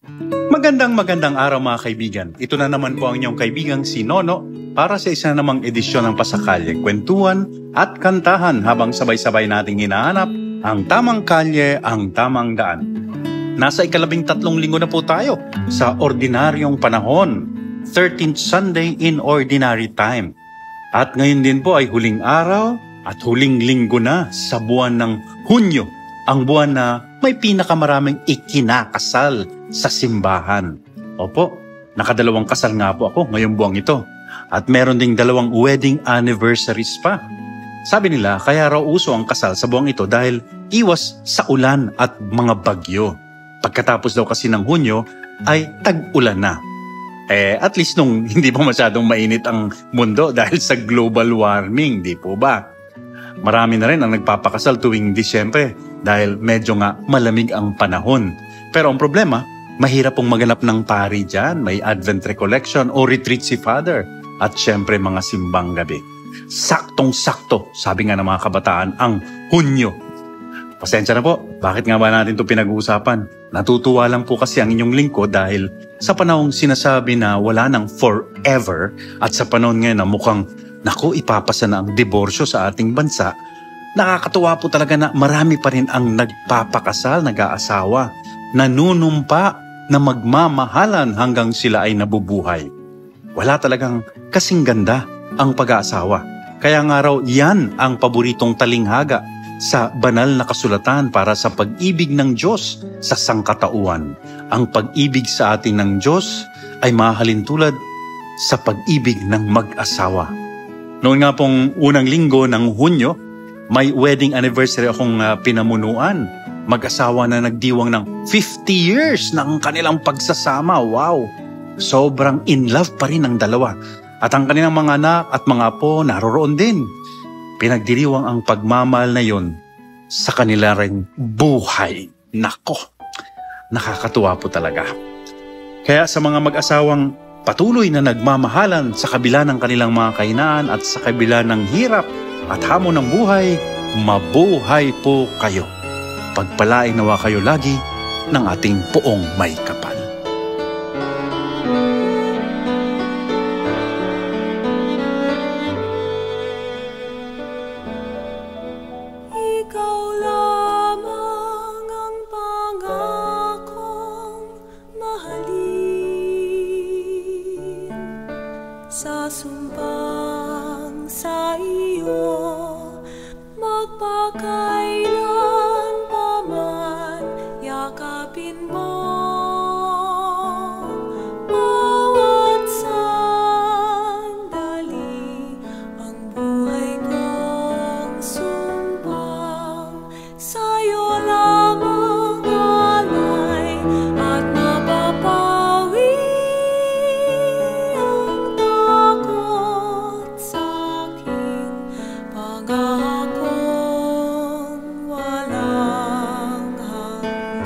Magandang araw mga kaibigan. Ito na naman po ang inyong kaibigang si Nono para sa isa namang edisyon ng Pasakalye, kwentuhan at kantahan habang sabay-sabay nating hinahanap ang tamang kalye, ang tamang daan. Nasa 13 linggo na po tayo sa ordinaryong panahon, 13th Sunday in Ordinary Time. At ngayon din po ay huling araw at huling linggo na sa buwan ng Hunyo, ang buwan na may pinakamaraming ikinakasal sa simbahan. Opo, nakadalawang kasal nga po ako ngayong buwang ito. At meron ding 2 wedding anniversaries pa. Sabi nila, kaya raw uso ang kasal sa buwang ito dahil iwas sa ulan at mga bagyo. Pagkatapos daw kasi ng Hunyo ay tag-ulan na. At least nung hindi pa masyadong mainit ang mundo dahil sa global warming, di po ba? Marami na rin ang nagpapakasal tuwing Disyembre dahil medyo nga malamig ang panahon. Pero ang problema, mahirap pong maganap ng pari dyan. May Advent Recollection o retreat si Father. At syempre mga simbang gabi. Saktong-sakto, sabi nga ng mga kabataan, ang Hunyo. Pasensya na po, bakit nga ba natin ito pinag-uusapan? Natutuwa lang po kasi ang inyong lingkod dahil sa panahong sinasabi na wala nang forever at sa panahon ngayon na mukhang naku, ipapasa na ang diborsyo sa ating bansa, nakakatuwa po talaga na marami pa rin ang nagpapakasal, nag-aasawa, nanunumpa na magmamahalan hanggang sila ay nabubuhay. Wala talagang kasing ganda ang pag-aasawa. Kaya nga raw yan ang paboritong talinghaga sa banal na kasulatan para sa pag-ibig ng Diyos sa sangkatauhan. Ang pag-ibig sa atin ng Diyos ay mahalin tulad sa pag-ibig ng mag-asawa. Noon nga pong unang linggo ng Hunyo, may wedding anniversary akong pinamunuan. Mag-asawa na nagdiwang ng 50 years ng kanilang pagsasama. Wow! Sobrang in love pa rin ang dalawa. At ang kanilang mga anak at mga apo naroroon din. Pinagdiriwang ang pagmamahal na yon sa kanila ring buhay. Nako! Nakakatuwa po talaga. Kaya sa mga mag-asawang patuloy na nagmamahalan sa kabila ng kanilang mga kahinaan at sa kabila ng hirap at hamon ng buhay, mabuhay po kayo. Pagpalain nawa kayo lagi ng ating Poong May Kapal. Ikaw lamang ang pangakong mahalin, sa sumpang sa iyo magpakailan pa man yakapin mo. Bawat sandali ang buhay kong sumpang sa'yo lamang alay at mapapawi ang takot sa'king pangakong walang hanggan.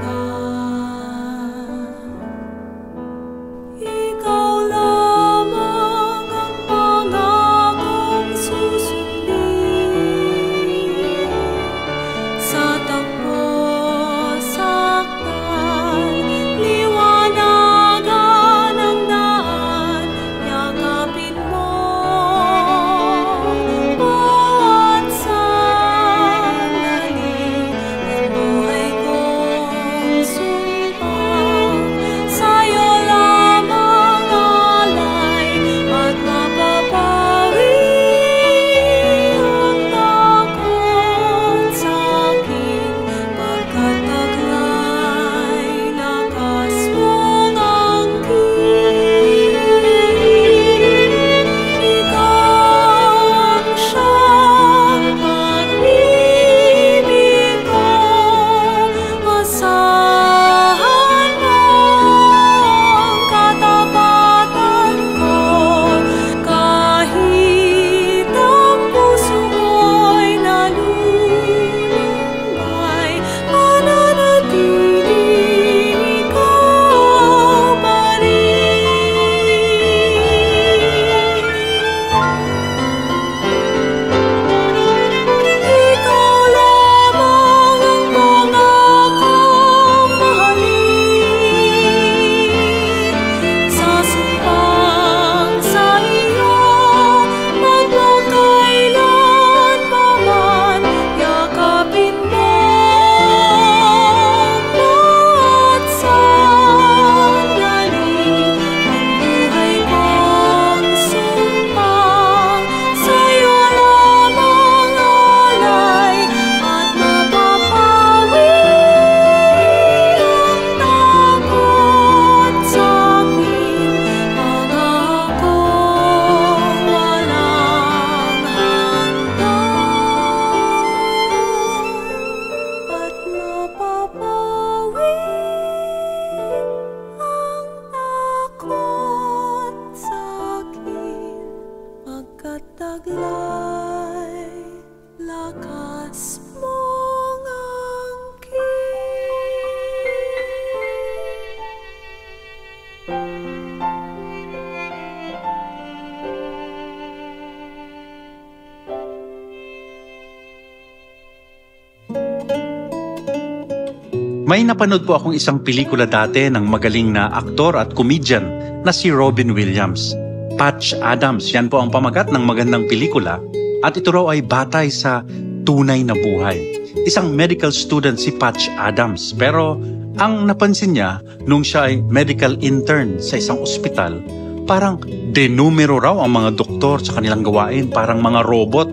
May napanood po akong isang pelikula dati ng magaling na aktor at comedian na si Robin Williams. Patch Adams, yan po ang pamagat ng magandang pelikula at ito raw ay batay sa tunay na buhay. Isang medical student si Patch Adams pero ang napansin niya nung siya ay medical intern sa isang ospital, parang denumero raw ang mga doktor sa kanilang gawain, parang mga robot.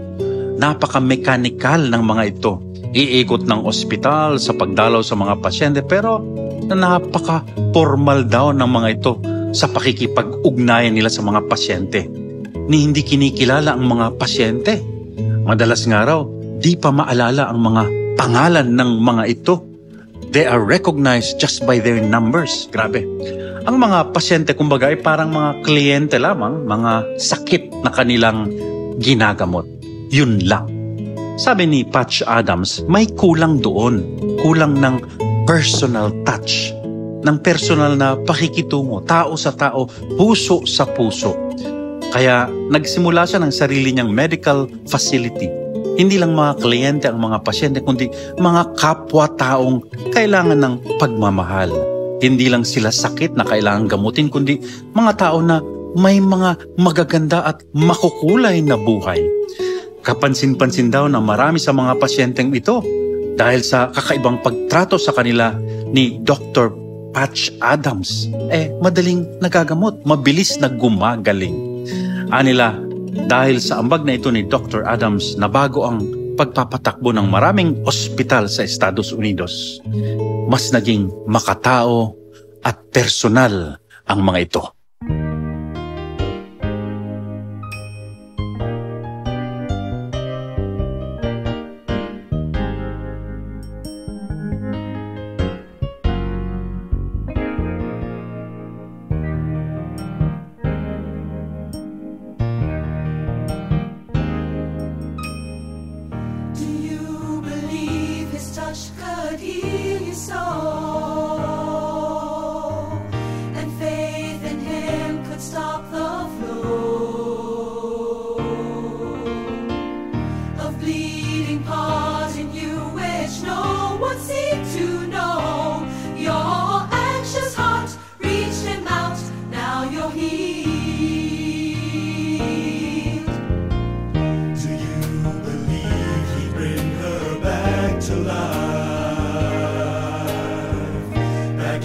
Napaka-mechanical ng mga ito. Iikot ng ospital sa pagdalaw sa mga pasyente pero napaka-formal daw ng mga ito sa pakikipag-ugnayan nila sa mga pasyente. Ni hindi kinikilala ang mga pasyente. Madalas nga raw, di pa maalala ang mga pangalan ng mga ito. They are recognized just by their numbers. Grabe. Ang mga pasyente kumbaga ay parang mga kliyente lamang, mga sakit na kanilang ginagamot. Yun lang. Sabi ni Patch Adams, may kulang doon. Kulang ng personal touch. Ng personal na pakikitungo, tao sa tao, puso sa puso. Kaya nagsimula siya ng sarili niyang medical facility. Hindi lang mga kliyente ang mga pasyente, kundi mga kapwa-taong kailangan ng pagmamahal. Hindi lang sila sakit na kailangan gamutin, kundi mga tao na may mga magaganda at makukulay na buhay. Kapansin-pansin daw na marami sa mga pasyenteng ito dahil sa kakaibang pagtrato sa kanila ni Dr. Patch Adams, madaling nagagamot, mabilis na gumagaling. Anila, dahil sa ambag na ito ni Dr. Adams, nabago ang pagpapatakbo ng maraming ospital sa Estados Unidos. Mas naging makatao at personal ang mga ito. Could heal your soul, and faith in Him could stop the flow of bleeding parts in you which no one seemed to know. Your anxious heart reached Him out, now you're healed. Do you believe He'd bring her back to life?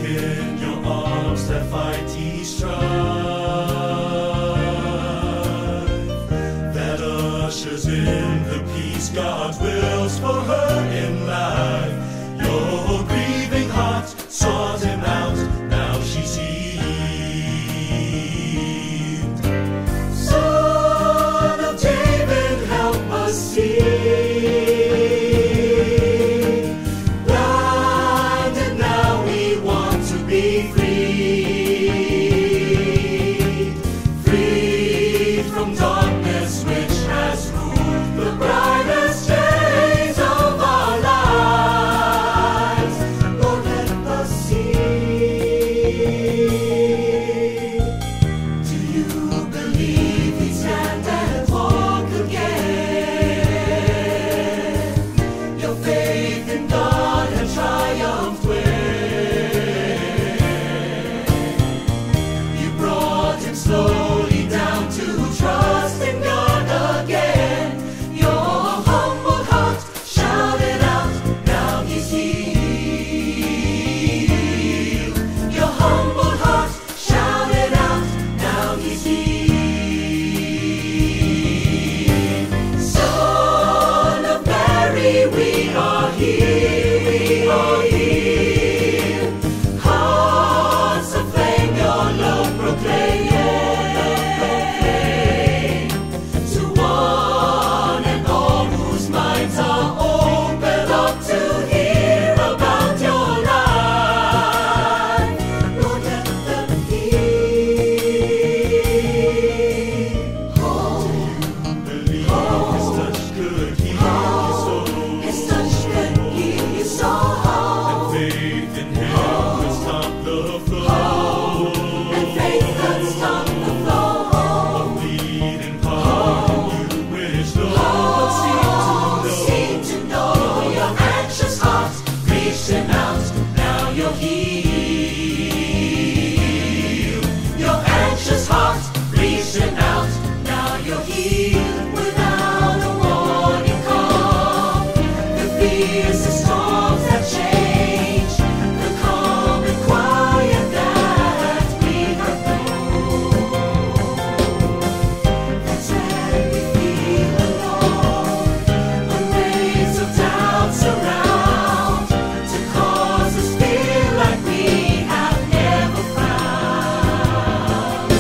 In your arms that mighty strife that ushers in the peace God wills for her in life. Your grieving heart sought Him out, now she's healed. Son of David, help us see. healed. Your anxious heart reached him out. Now you're healed without a warning call. The fiercest storms have changed. The calm and quiet that we have known. That's when we feel alone. When waves of doubt surround to cause us feel like we have never found.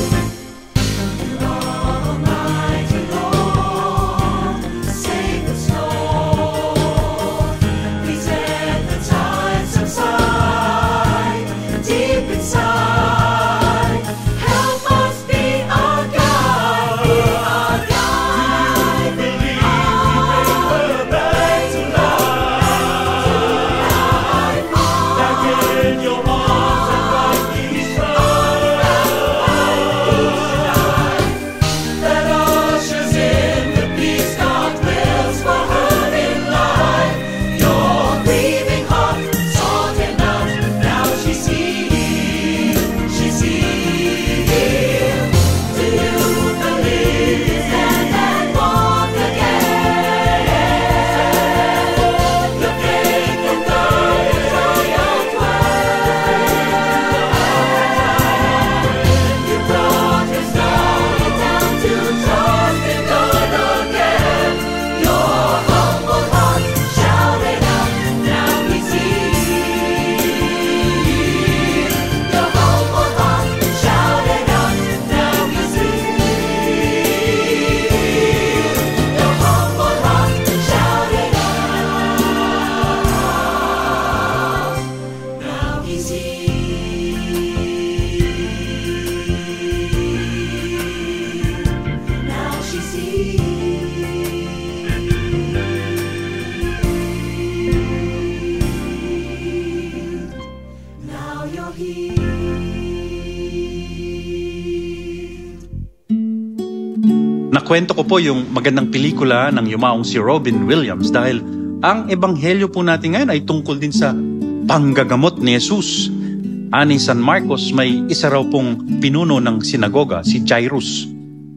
You are Almighty Lord, save the storm. Please let the tide subside deep inside. Help us be our guide, be our guide. Believe we bring her back to life. Back in your arms and right beside. That ushers in the peace God wills for her in life. Your grieving heart sought him out. Now she's healed, she's healed. Do you believe? Stand and walk again. Your faith and courage triumph well. You brought his story down to trust in God again. Your humble heart shouted out, now he's healed. Your humble heart shouted out, now he's healed. Your humble heart shouted out, now he's healed. Now she's healed. Now you're healed. Nakwento ko po yung magandang pelikula ng yumaong si Robin Williams dahil ang ebanghelyo po natin ngayon ay tungkol din sa panggagamot ni Jesus. Ani San Marcos, may isa raw pong pinuno ng sinagoga, si Jairus,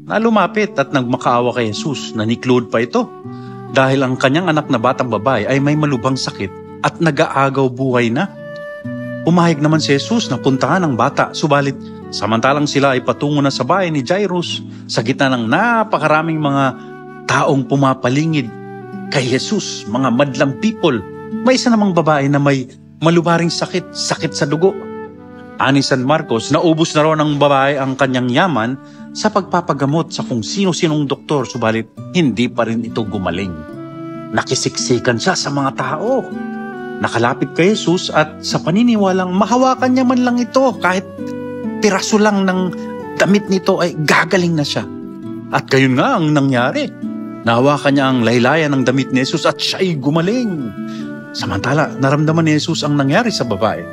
na lumapit at nagmakaawa kay Jesus. Naniklood pa ito dahil ang kanyang anak na batang babae ay may malubhang sakit at nag-aagaw buhay na. Umahig naman si Jesus na puntahan ang bata, subalit samantalang sila ay patungo na sa bahay ni Jairus sa gitna ng napakaraming mga taong pumapalingid kay Jesus, mga madlang people. May isa namang babae na may malubaring sakit sa dugo. Ani San Marcos, naubos na raw ng babae ang kanyang yaman sa pagpapagamot sa kung sino-sinong doktor, subalit hindi pa rin ito gumaling. Nakisiksikan siya sa mga tao. Nakalapit kay Jesus at sa paniniwalang mahawakan niya man lang ito, kahit piraso lang ng damit nito ay gagaling na siya. At gayon nga ang nangyari. Nahawakan niya ang laylayan ng damit ni Jesus at siya'y gumaling. Samantala, naramdaman ni Jesus ang nangyari sa babae.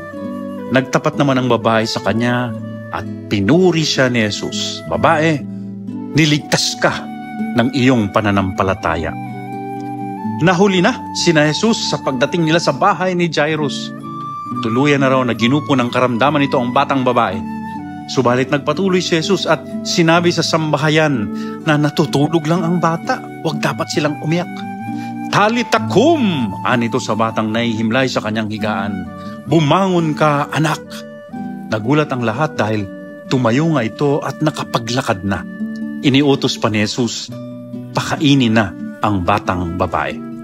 Nagtapat naman ang babae sa kanya at pinuri siya ni Jesus. Babae, niligtas ka ng iyong pananampalataya. Nahuli na sina Jesus sa pagdating nila sa bahay ni Jairus. Tuluyan na raw na ginupo ng karamdaman nito ang batang babae. Subalit nagpatuloy si Jesus at sinabi sa sambahayan na natutulog lang ang bata. Huwag dapat silang umiyak. Talita kum! Anito sa batang nahihimlay sa kanyang higaan. Bumangon ka, anak! Nagulat ang lahat dahil tumayo nga ito at nakapaglakad na. Iniutos pa ni Jesus, pakainin na ang batang babae.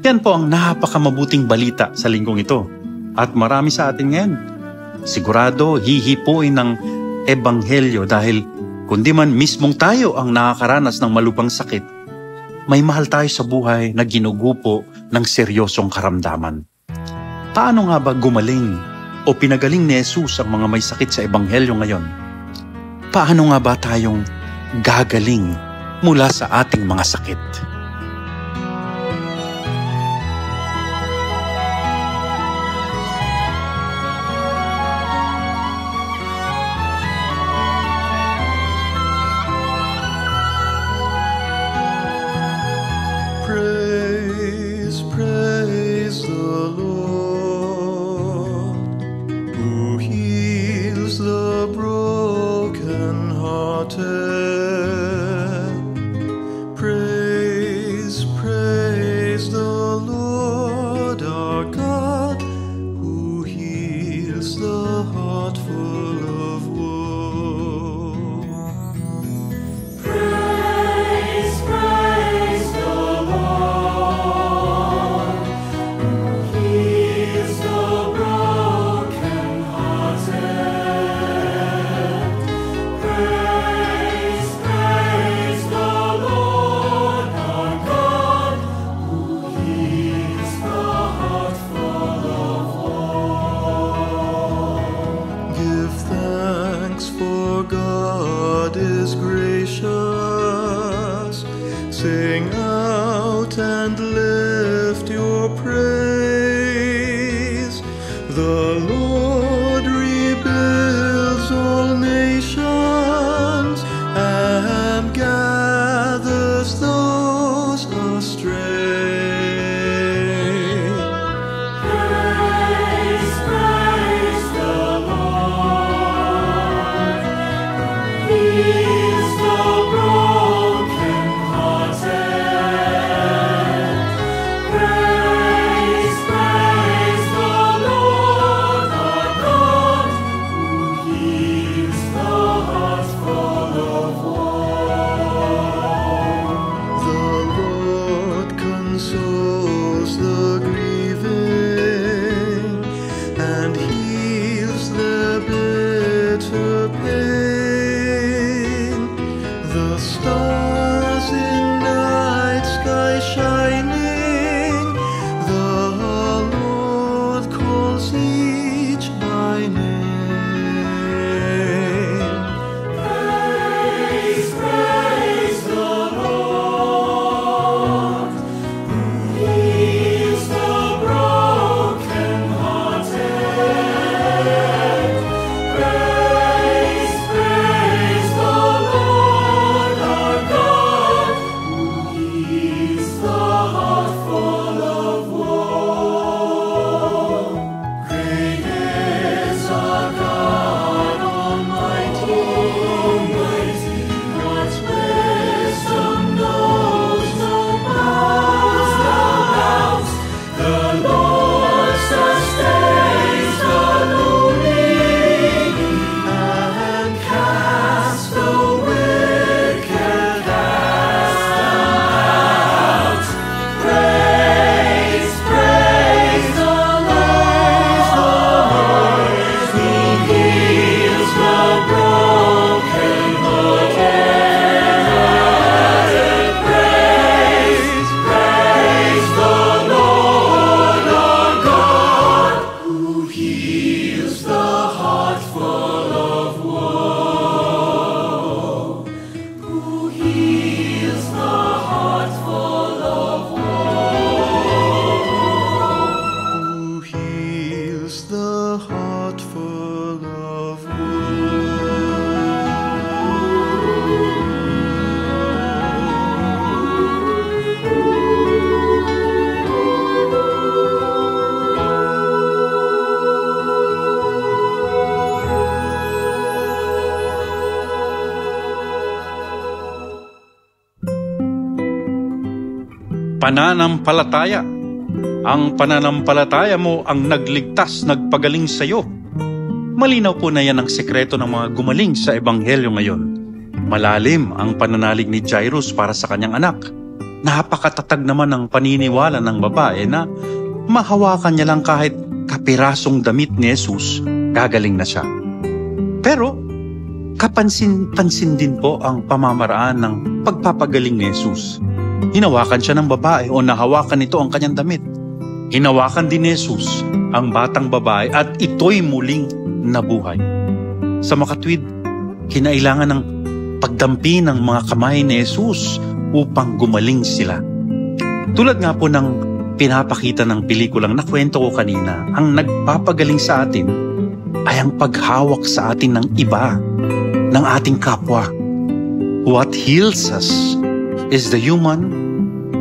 Yan po ang napakamabuting balita sa linggong ito. At marami sa atin ngayon, sigurado hihipuin ng ebanghelyo dahil kundi man mismong tayo ang nakakaranas ng malubhang sakit, may mahal tayo sa buhay na ginugupo ng seryosong karamdaman. Paano nga ba gumaling o pinagaling ni Jesus ang mga may sakit sa ebanghelyo ngayon? Paano nga ba tayong gagaling mula sa ating mga sakit? Praise the Lord. the heart full of woe. Praise, praise the Lord, who heals the broken-hearted. Praise, praise the Lord our God, who heals the heart full of woe. Give thanks, for God is gracious. Sing out and lift your praise. The Lord rebuilds all nations and gathers those astray. Praise, praise the Lord, who heals the broken-hearted. Praise, praise the Lord our God, who heals the heart full of woe. The Lord consoles the grieving and heals their bitter pain. The stars in night sky shining, the Lord calls each by name. Praise, praise the Lord, who heals the broken-hearted. Praise, praise the Lord our God, who heals the heart full of woe. Great is our God Almighty, God's wisdom knows no bounds. The Lord sustains the lowly and casts the wicked out. Praise, praise the Lord, who heals the broken-hearted. Praise, praise the Lord our God, who heals the heart full of woe. Who heals the heart full of woe. Who heals the heart full of Pananampalataya. Ang pananampalataya mo ang nagligtas, nagpagaling sa iyo. Malinaw po na yan ang sekreto ng mga gumaling sa Ebanghelyo ngayon. Malalim ang pananalig ni Jairus para sa kanyang anak. Napakatatag naman ang paniniwala ng babae na mahawakan niya lang kahit kapirasong damit ni Jesus, gagaling na siya. Pero kapansin-pansin din po ang pamamaraan ng pagpapagaling ni Jesus. Hinawakan siya ng babae o nahawakan nito ang kanyang damit. Hinawakan din ni Jesus ang batang babae at ito'y muling nabuhay. Sa makatwid, kinailangan ng pagdampi ng mga kamay ni Jesus upang gumaling sila. Tulad nga po ng pinapakita ng pelikulang nakwento ko kanina, ang nagpapagaling sa atin ay ang paghawak sa atin ng iba, ng ating kapwa. What heals us is the human,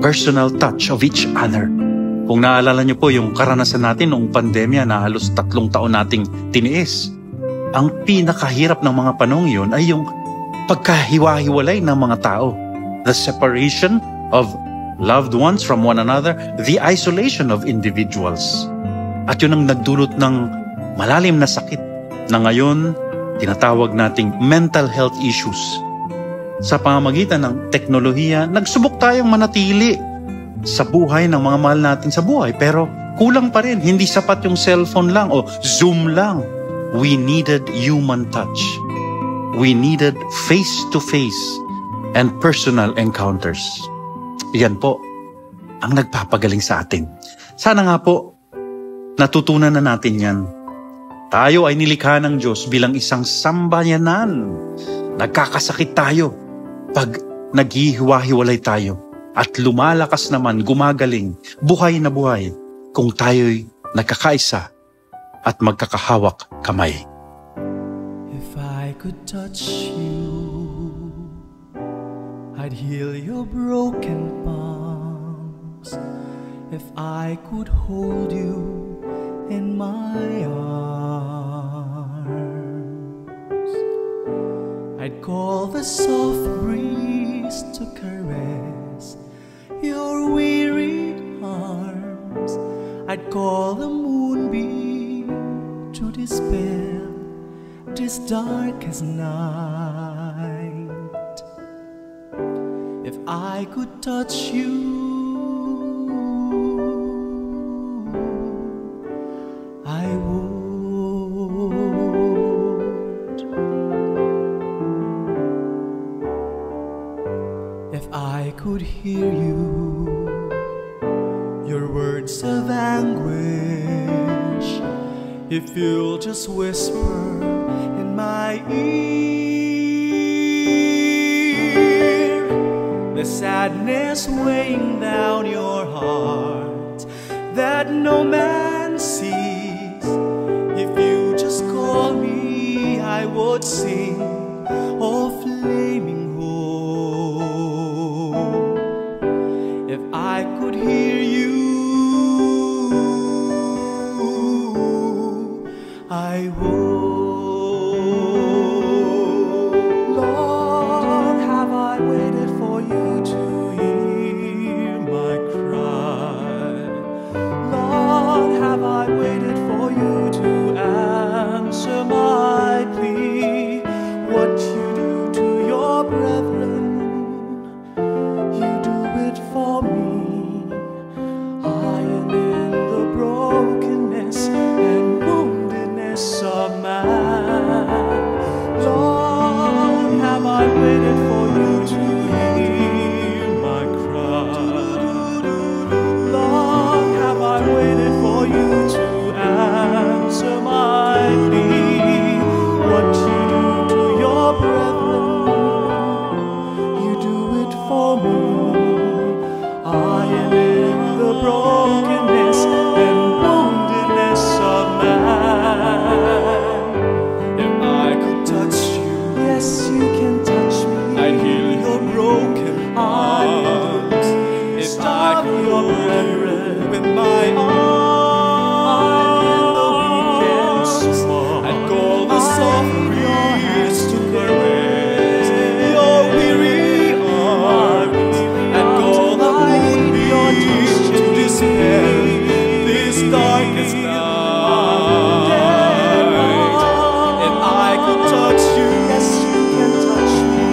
personal touch of each other. Kung naalala niyo po yung karanasan natin noong pandemya na halos 3 taon nating tiniis, ang pinakahirap ng mga panahon yun ay yung pagkahiwa-hiwalay ng mga tao. The separation of loved ones from one another, the isolation of individuals. At yun ang nagdulot ng malalim na sakit na ngayon tinatawag nating mental health issues. Sa pamamagitan ng teknolohiya, nagsubok tayong manatili sa buhay ng mga mahal natin sa buhay. Pero kulang pa rin. Hindi sapat yung cellphone lang o Zoom lang. We needed human touch. We needed face-to-face and personal encounters. Yan po ang nagpapagaling sa atin. Sana nga po, natutunan na natin yan. Tayo ay nilikha ng Diyos bilang isang sambayanan. Nagkakasakit tayo pag naghihiwa-hiwalay tayo. At lumalakas naman, gumagaling, buhay na buhay kung tayo'y nagkakaisa at magkakahawak kamay. If I could touch you, I'd heal your broken palms. If I could hold you in my arms, I'd call the soft breeze to caress your wearied arms. I'd call the moonbeam to dispel this darkest night. If I could touch you, I would. If I could hear you, your words of anguish, if you'll just whisper in my ear, the sadness weighing down your heart that no man sees. If you just call me, I would sing, oh flaming hope. If I could hear you, I would. Long have I waited for you to hear my cry. Long have I waited for you to answer my plea. What you do to your brethren, you do it for me. I am in the brokenness and woundedness of man. Long have I waited for you to hear my cry. Long have I waited for you to answer my plea. What you do to your brethren, you do it for me. I am in the brokenness and woundedness of man. If I could touch you, yes, you can touch me. I'd heal your broken heart. If I could your brethren with my arms, I'd call the soft breeze to caress your weary arms. I'd call the moonbeam to dispel this darkest night. If I could touch you, yes, you can touch me.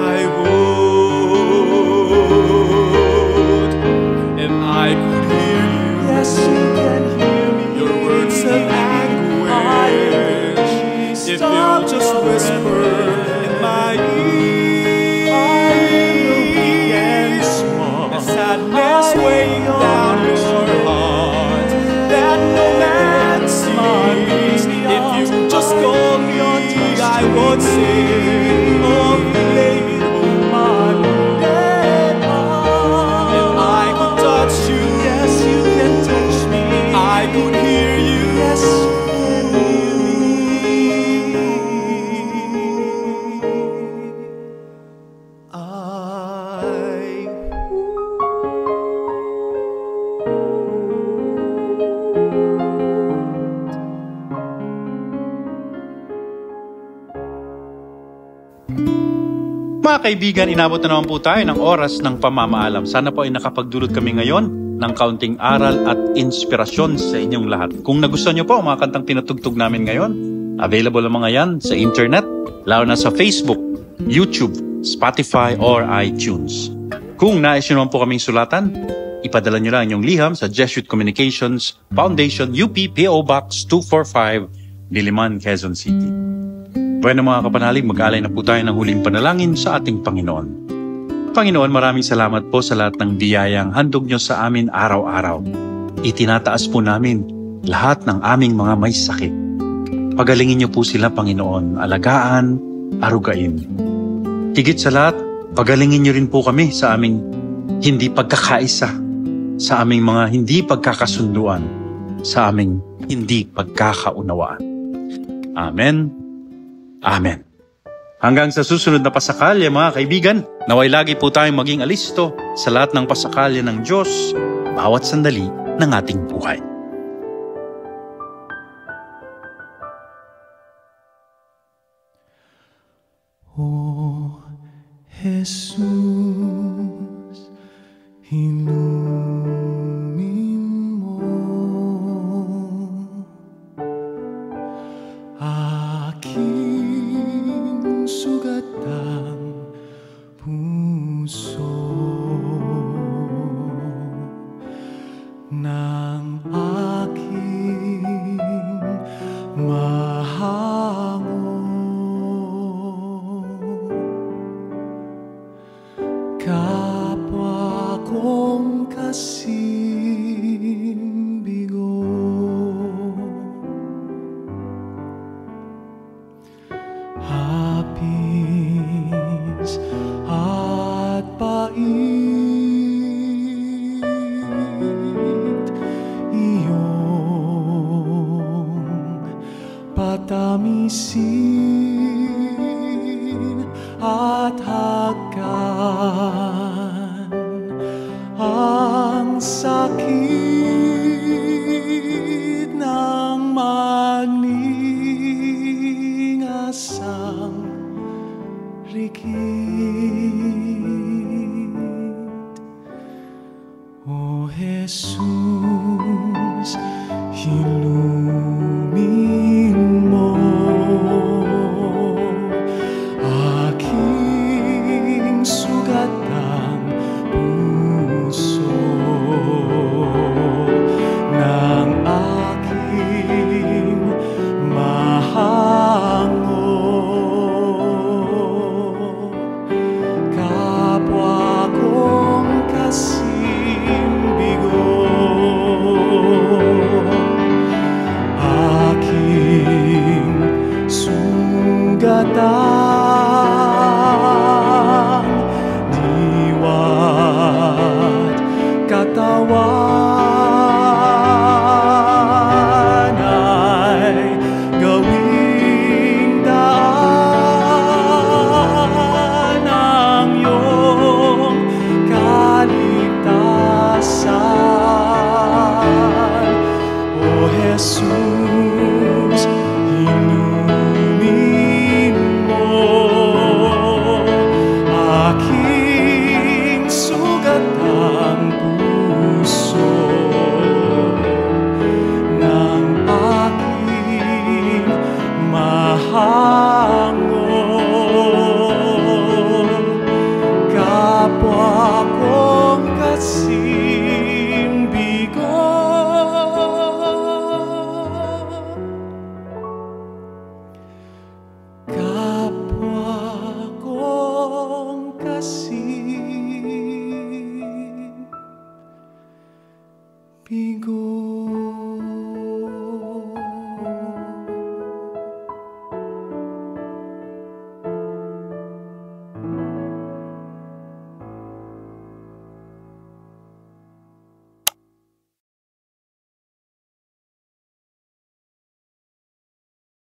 I would. If I could hear you, yes, you can hear me. Your words of anguish, if you'll just whisper in my ear, the sadness weighing down your heart that no man sees. If you just call me, I would sing, oh, lady, my wounded heart. If I could touch you, yes, you can touch me. I could hear you, yes, you can hear me. Mga kaibigan, inabot na naman po tayo ng oras ng pamamaalam. Sana po ay nakapagdulot kami ngayon ng kaunting aral at inspirasyon sa inyong lahat. Kung nagustuhan nyo po ang mga kantang pinatugtog namin ngayon, available ang mga yan sa internet, lalo na sa Facebook, YouTube, Spotify, or iTunes. Kung nais nyo naman po kaming sulatan, ipadala nyo lang inyong liham sa Jesuit Communications Foundation, UP PO Box 245, Diliman, Quezon City. Bueno mga kapanalig, mag-alay na po tayo ng huling panalangin sa ating Panginoon. Panginoon, maraming salamat po sa lahat ng biyayang handog nyo sa amin araw-araw. Itinataas po namin lahat ng aming mga may sakit. Pagalingin niyo po sila, Panginoon, alagaan, arugain. Higit sa lahat, pagalingin niyo rin po kami sa aming hindi pagkakaisa, sa aming mga hindi pagkakasunduan, sa aming hindi pagkakaunawaan. Amen. Amen. Hanggang sa susunod na pasakalya, mga kaibigan, naway lagi po tayong maging alisto sa lahat ng pasakalya ng Diyos, bawat sandali ng ating buhay. O Jesus, inumin mo aking sugatang puso ng aking mahango. Kapwa kong kasimbigo, hapis at pait, iyong patamisin at hagkan ang sakit ng magningasang rikit. O Jesus, ilumin mo aking sugatang puso ng aking mahango. Kapwa kong kasimbigo, aking sugatan